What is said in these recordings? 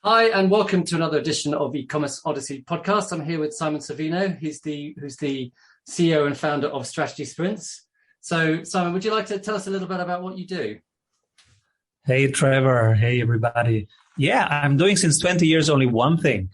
Hi, and welcome to another edition of eCommerce Odyssey podcast. I'm here with Simon Severino, who's the CEO and founder of Strategy Sprints. So, Simon, would you like to tell us a little bit about what you do? Hey, Trevor. Hey, everybody. Yeah, I'm doing since 20 years only one thing,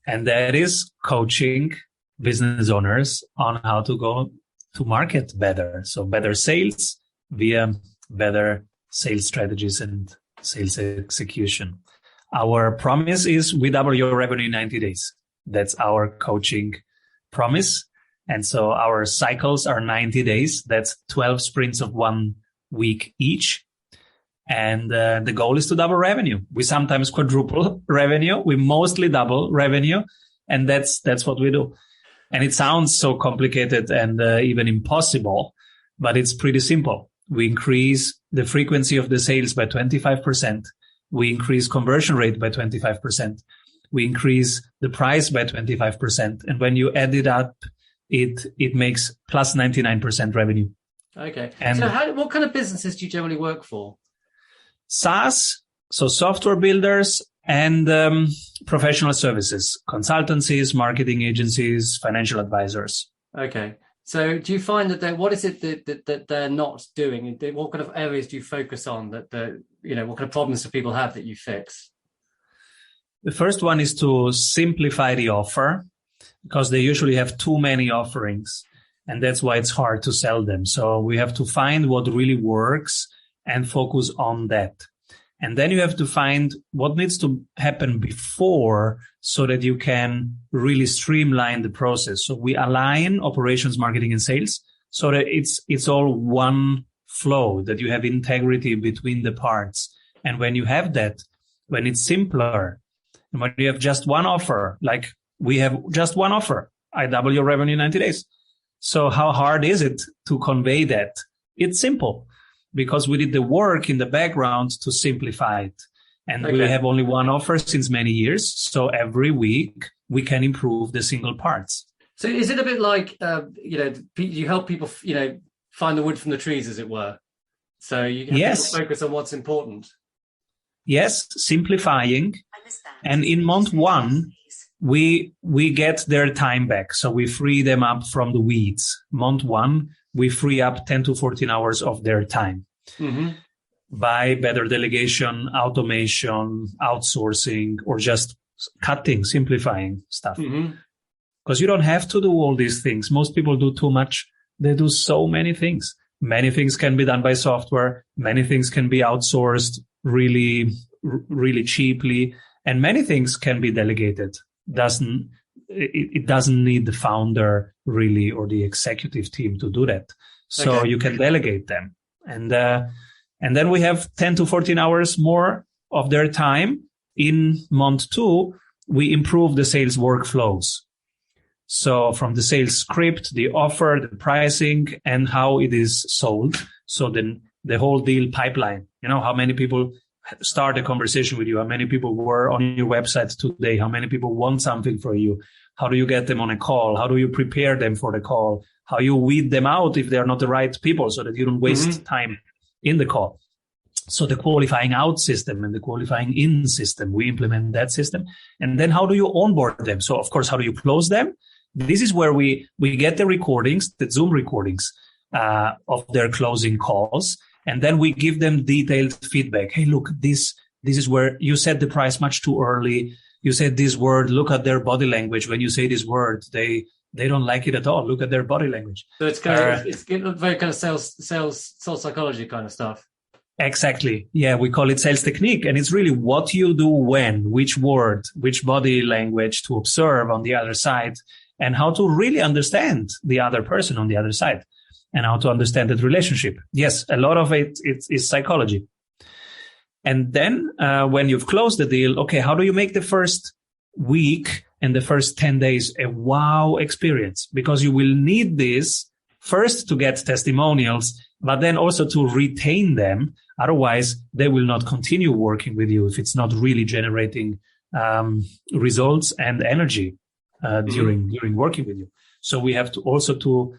and that is coaching business owners on how to go to market better. So better sales via better sales strategies and sales execution. Our promise is we double your revenue in 90 days. That's our coaching promise. And so our cycles are 90 days. That's 12 sprints of 1 week each. And the goal is to double revenue. We sometimes quadruple revenue. We mostly double revenue. And that's what we do. And it sounds so complicated and even impossible, but it's pretty simple. We increase the frequency of the sales by 25%. We increase conversion rate by 25%. We increase the price by 25%. And when you add it up, it makes plus 99% revenue. Okay. And so what kind of businesses do you generally work for? SaaS, so software builders and professional services, consultancies, marketing agencies, financial advisors. Okay. So do you find that what is it that they're not doing? What kind of areas do you focus on what kind of problems do people have that you fix? The first one is to simplify the offer because they usually have too many offerings, and that's why it's hard to sell them. So we have to find what really works and focus on that. And then you have to find what needs to happen before so that you can really streamline the process. So we align operations, marketing, and sales so that it's all one flow, that you have integrity between the parts. And when you have that, when it's simpler, and when you have just one offer, like we have just one offer, I double your revenue in 90 days. So how hard is it to convey that? It's simple. Because we did the work in the background to simplify it. And we have only one offer since many years. So every week we can improve the single parts. So is it a bit like, you help people, find the wood from the trees, as it were? So you have people focus on what's important. Yes, simplifying. And in month one, we get their time back. So we free them up from the weeds. Month one, we free up 10 to 14 hours of their time by better delegation, automation, outsourcing, or just cutting, simplifying stuff. Because you don't have to do all these things. Most people do too much. They do so many things. Many things can be done by software. Many things can be outsourced really, really cheaply. And many things can be delegated. It doesn't need the founder really or the executive team to do that. So you can delegate them. And then we have 10 to 14 hours more of their time. In month two, we improve the sales workflows. So from the sales script, the offer, the pricing, and how it is sold. So then the whole deal pipeline, how many people start a conversation with you, how many people were on your website today, how many people want something from you, how do you get them on a call, how do you prepare them for the call, how you weed them out if they're not the right people so that you don't waste time in the call. So the qualifying out system and the qualifying in system, we implement that system. And then how do you onboard them? So of course, how do you close them? This is where we get the recordings, the Zoom recordings of their closing calls. And then we give them detailed feedback. Hey, look, this is where you said the price much too early. You said this word. Look at their body language. When you say this word, they don't like it at all. Look at their body language. So it's it's very kind of sales psychology kind of stuff. Exactly. Yeah, we call it sales technique. And it's really what you do when, which word, which body language to observe on the other side, and how to really understand the other person on the other side. And how to understand that relationship. Yes, a lot of it is psychology. And then when you've closed the deal, okay, how do you make the first week and the first 10 days a wow experience? Because you will need this first to get testimonials, but then also to retain them. Otherwise, they will not continue working with you if it's not really generating results and energy during working with you. So we have to also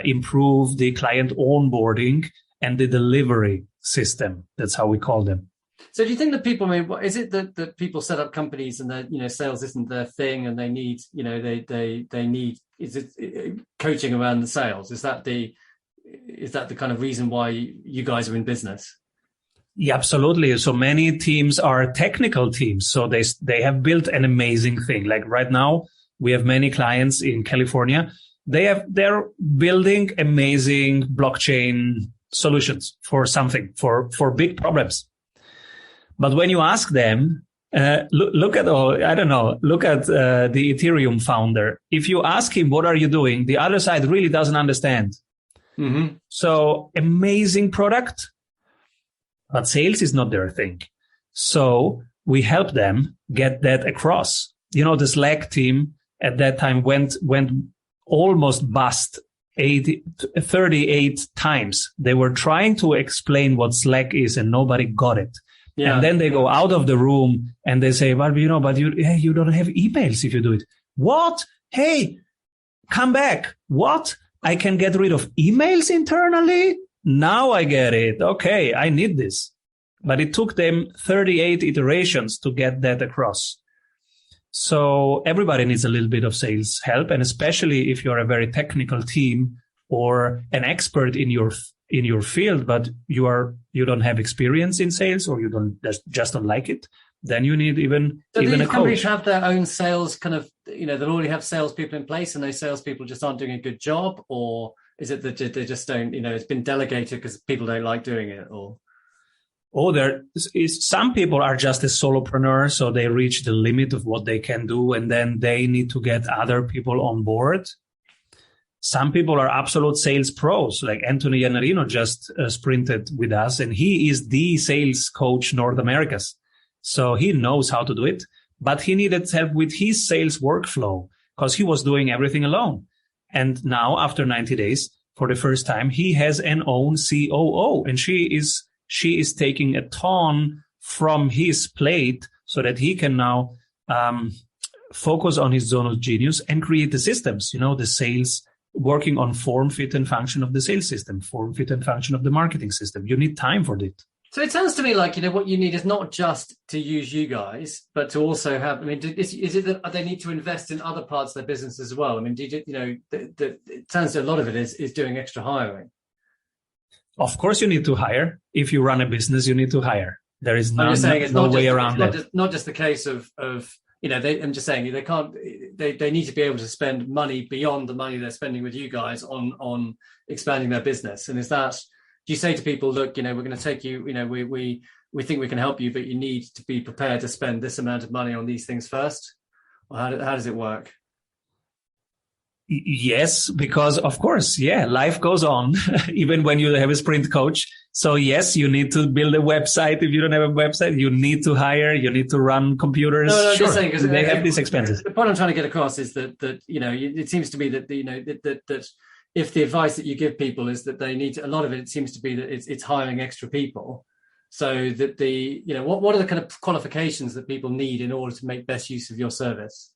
improve the client onboarding and the delivery system. That's how we call them. So do you think that people, I mean, what is it that people set up companies and that, sales isn't their thing and they need, they need, is it coaching around the sales? Is that the kind of reason why you guys are in business? Yeah, absolutely. So many teams are technical teams. So they have built an amazing thing. Like right now, we have many clients in California. They're building amazing blockchain solutions for something, for big problems. But when you ask them, look at the Ethereum founder. If you ask him, what are you doing? The other side really doesn't understand. Mm-hmm. So amazing product, but sales is not their thing. So we help them get that across. The Slack team at that time went almost bust 38 times. They were trying to explain what Slack is and nobody got it. Yeah. And then they go out of the room and they say, well, you don't have emails if you do it. What? Hey, come back. What? I can get rid of emails internally? Now I get it. Okay, I need this. But it took them 38 iterations to get that across. So everybody needs a little bit of sales help. And especially if you're a very technical team or an expert in your field, but you don't have experience in sales or you just don't like it, then you need even a coach. Do companies have their own sales kind of, they already have salespeople in place and those salespeople just aren't doing a good job? Or is it that they just don't, it's been delegated because people don't like doing it? Or some people are just a solopreneur, so they reach the limit of what they can do and then they need to get other people on board. Some people are absolute sales pros, like Anthony Iannarino just sprinted with us, and he is the sales coach North Americas. So he knows how to do it, but he needed help with his sales workflow because he was doing everything alone. And now, after 90 days, for the first time, he has an own COO, and she is taking a ton from his plate so that he can now focus on his zone of genius and create the systems, the sales, working on form, fit, and function of the sales system, form, fit, and function of the marketing system. You need time for it. So it sounds to me like, what you need is not just to use you guys, but to also have, is it that they need to invest in other parts of their business as well? It sounds like a lot of it is doing extra hiring. Of course, you need to hire. If you run a business, you need to hire. There is no way around that. It's not just the case of I'm just saying they can't. They need to be able to spend money beyond the money they're spending with you guys on expanding their business. And do you say to people, look, we're going to take you, we think we can help you, but you need to be prepared to spend this amount of money on these things first? Or how does it work? Yes, because of course, life goes on, even when you have a sprint coach. So yes, you need to build a website. If you don't have a website, you need to hire, you need to run computers. No, sure. Just saying, because they have these expenses. The point I'm trying to get across is that it seems to me that, that if the advice that you give people is that they need to, a lot of it seems to be that it's hiring extra people. So that what are the kind of qualifications that people need in order to make best use of your service?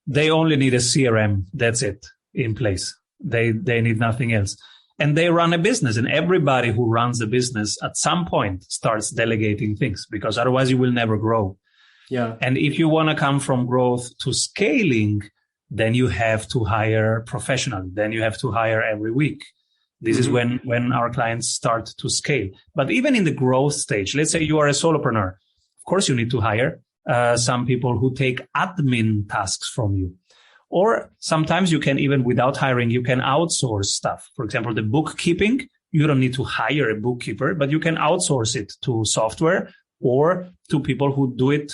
They only need a CRM. That's it in place. They need nothing else. And they run a business, and everybody who runs a business at some point starts delegating things, because otherwise you will never grow. Yeah. And if you want to come from growth to scaling, then you have to hire professionally. Then you have to hire every week. This is when our clients start to scale. But even in the growth stage, let's say you are a solopreneur. Of course, you need to hire some people who take admin tasks from you. Or sometimes you can, even without hiring, you can outsource stuff. For example, the bookkeeping, you don't need to hire a bookkeeper, but you can outsource it to software or to people who do it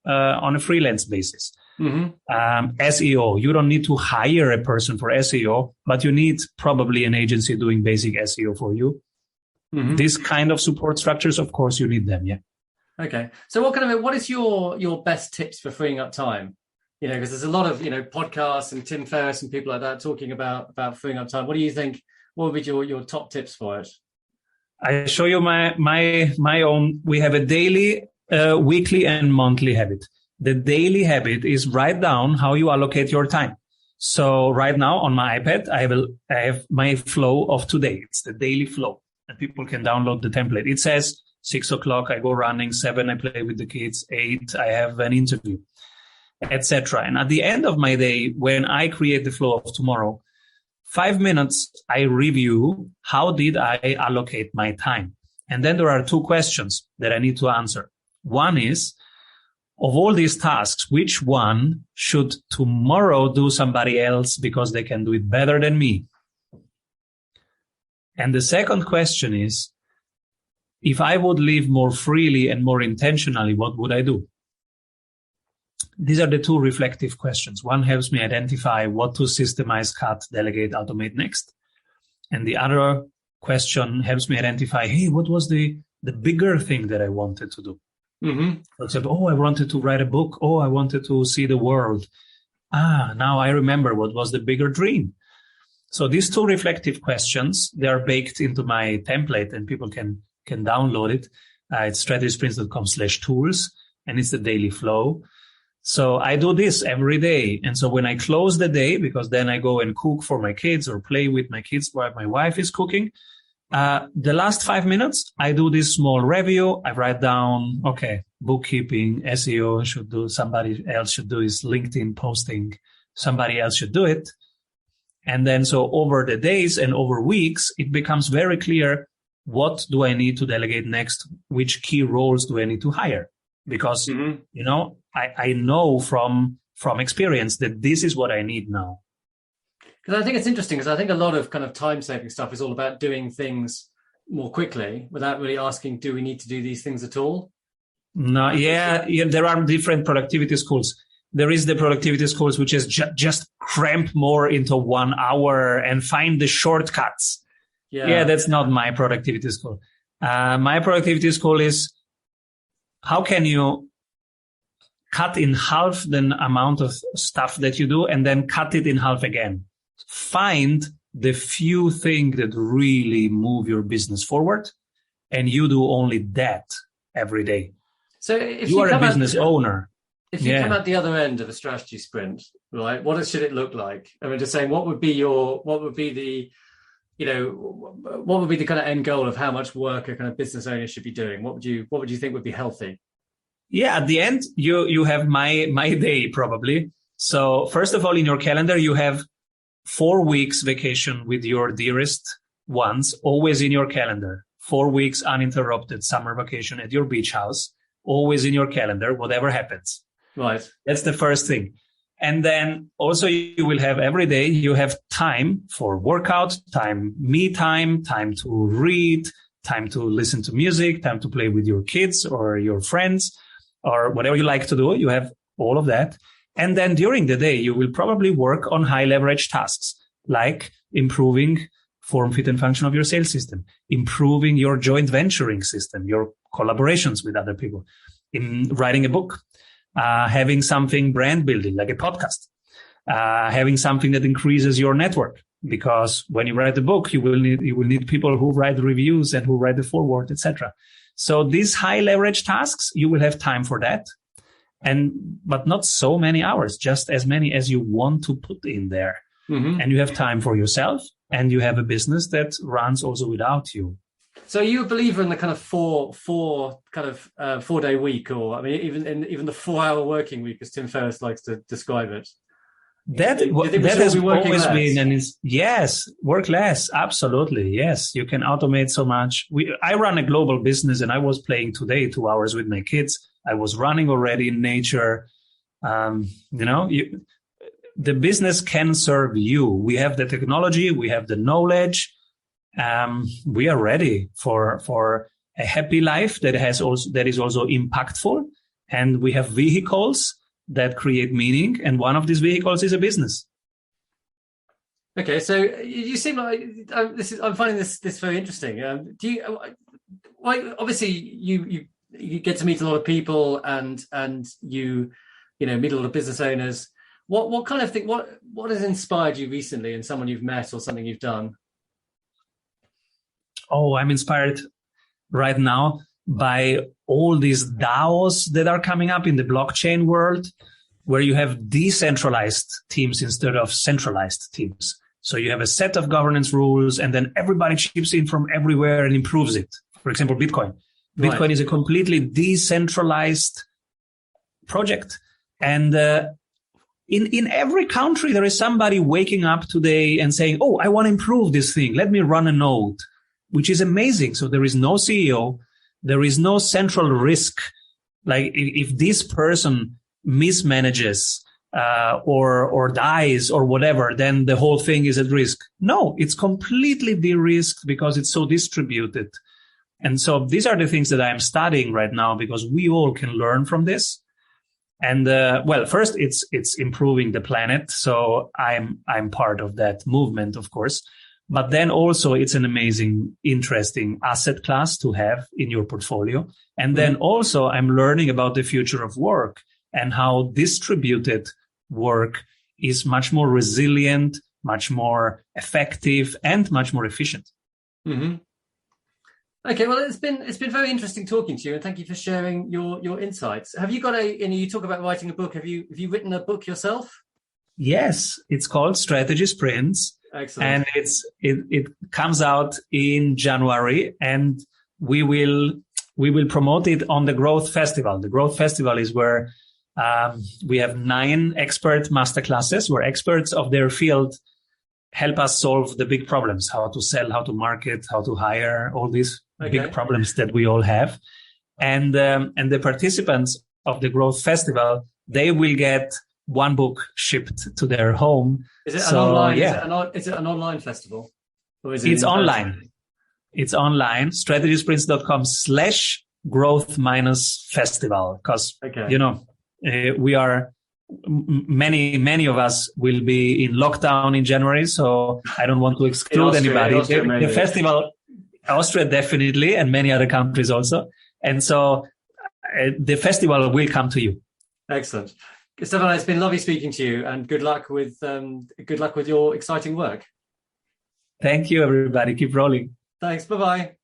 on a freelance basis. SEO, you don't need to hire a person for SEO, but you need probably an agency doing basic SEO for you. This kind of support structures, of course, you need them. Yeah. Okay. So what is your best tips for freeing up time? Because there's a lot of, podcasts and Tim Ferriss and people like that talking about freeing up time. What do you think? What would be your top tips for it? I show you my own. We have a daily, weekly and monthly habit. The daily habit is write down how you allocate your time. So right now on my iPad, I have my flow of today. It's the daily flow, and people can download the template. It says 6 o'clock, I go running. 7, I play with the kids. 8, I have an interview, etc. And at the end of my day, when I create the flow of tomorrow, 5 minutes, I review how did I allocate my time. And then there are 2 questions that I need to answer. One is, of all these tasks, which one should tomorrow do somebody else because they can do it better than me? And the second question is, if I would live more freely and more intentionally, what would I do? These are the 2 reflective questions. One helps me identify what to systemize, cut, delegate, automate next. And the other question helps me identify, hey, what was the bigger thing that I wanted to do? Mm-hmm. For example, I wanted to write a book. I wanted to see the world. Now I remember what was the bigger dream. So these 2 reflective questions, they are baked into my template and people can download it. It's strategysprints.com/tools and it's the daily flow. So I do this every day. And so when I close the day, because then I go and cook for my kids or play with my kids while my wife is cooking, the last 5 minutes, I do this small review. I write down, okay, bookkeeping, SEO should do, somebody else should do is LinkedIn posting, somebody else should do it. And then so over the days and over weeks, it becomes very clear, what do I need to delegate next? Which key roles do I need to hire? Because, I know from experience that this is what I need now. Because I think it's interesting, because I think a lot of kind of time-saving stuff is all about doing things more quickly without really asking, do we need to do these things at all? No, yeah, there are different productivity schools. There is the productivity schools, which is just cramp more into 1 hour and find the shortcuts. Yeah, that's not my productivity school. My productivity school is, how can you cut in half the amount of stuff that you do and then cut it in half again? Find the few things that really move your business forward, and you do only that every day. So if you are a business owner. If you come at the other end of a strategy sprint, right, what should it look like? I mean, just saying, what would be the kind of end goal of how much work a kind of business owner should be doing? What would you think would be healthy? Yeah, at the end, you have my day probably. So first of all, in your calendar, you have 4 weeks vacation with your dearest ones, always in your calendar. 4 weeks uninterrupted summer vacation at your beach house, always in your calendar, whatever happens. Right. That's the first thing. And then also you will have every day, you have time for workout, me time to read, time to listen to music, time to play with your kids or your friends or whatever you like to do. You have all of that. And then during the day, you will probably work on high leverage tasks like improving form, fit, and function of your sales system, improving your joint venturing system, your collaborations with other people, in writing a book, having something brand building like a podcast, having something that increases your network. Because when you write a book, you will need people who write reviews and who write the foreword, etc. So these high leverage tasks, you will have time for that. But not so many hours, just as many as you want to put in there. Mm-hmm. And you have time for yourself, and you have a business that runs also without you. So are you a believer in the kind of four day week, or I mean, even the 4-hour working week, as Tim Ferriss likes to describe it? That has always been, and yes, work less. Absolutely. Yes. You can automate so much. I run a global business, and I was playing today 2 hours with my kids. I was running already in nature. The business can serve you. We have the technology. We have the knowledge. We are ready for a happy life that is also impactful. And we have vehicles that create meaning, and one of these vehicles is a business. Okay, so you seem like I'm finding this very interesting. Obviously you get to meet a lot of people, and you meet a lot of business owners. What kind of thing? What has inspired you recently in someone you've met or something you've done? Oh, I'm inspired right now by all these DAOs that are coming up in the blockchain world, where you have decentralized teams instead of centralized teams. So you have a set of governance rules, and then everybody chips in from everywhere and improves it. For example, Bitcoin. Bitcoin is a completely decentralized project. And in every country, there is somebody waking up today and saying, oh, I want to improve this thing. Let me run a node, which is amazing. So there is no CEO. There is no central risk. Like if this person mismanages or dies or whatever, then the whole thing is at risk. No, it's completely de-risked because it's so distributed. And so these are the things that I'm studying right now because we all can learn from this. And well, first it's improving the planet. So I'm part of that movement, of course. But then also it's an amazing, interesting asset class to have in your portfolio. And then also I'm learning about the future of work and how distributed work is much more resilient, much more effective, and much more efficient. Mm-hmm. Okay, well, it's been very interesting talking to you, and thank you for sharing your insights. Have you got you talk about writing a book. Have you written a book yourself? Yes, it's called Strategy Sprints. Excellent. And it comes out in January, and we will promote it on the Growth Festival. The Growth Festival is where we have 9 expert masterclasses where experts of their field help us solve the big problems: how to sell, how to market, how to hire, all these big problems that we all have. And the participants of the Growth Festival, they will get one book shipped to their home. Is it an online? Yeah. Is it an online festival? Or is it it's online. It's online. strategysprints.com/growth-festival. Because, we are, many of us will be in lockdown in January. So I don't want to exclude anybody. The festival, Austria definitely, and many other countries also. And so the festival will come to you. Excellent. Stefano, it's been lovely speaking to you, and good luck with your exciting work. Thank you, everybody. Keep rolling. Thanks. Bye-bye.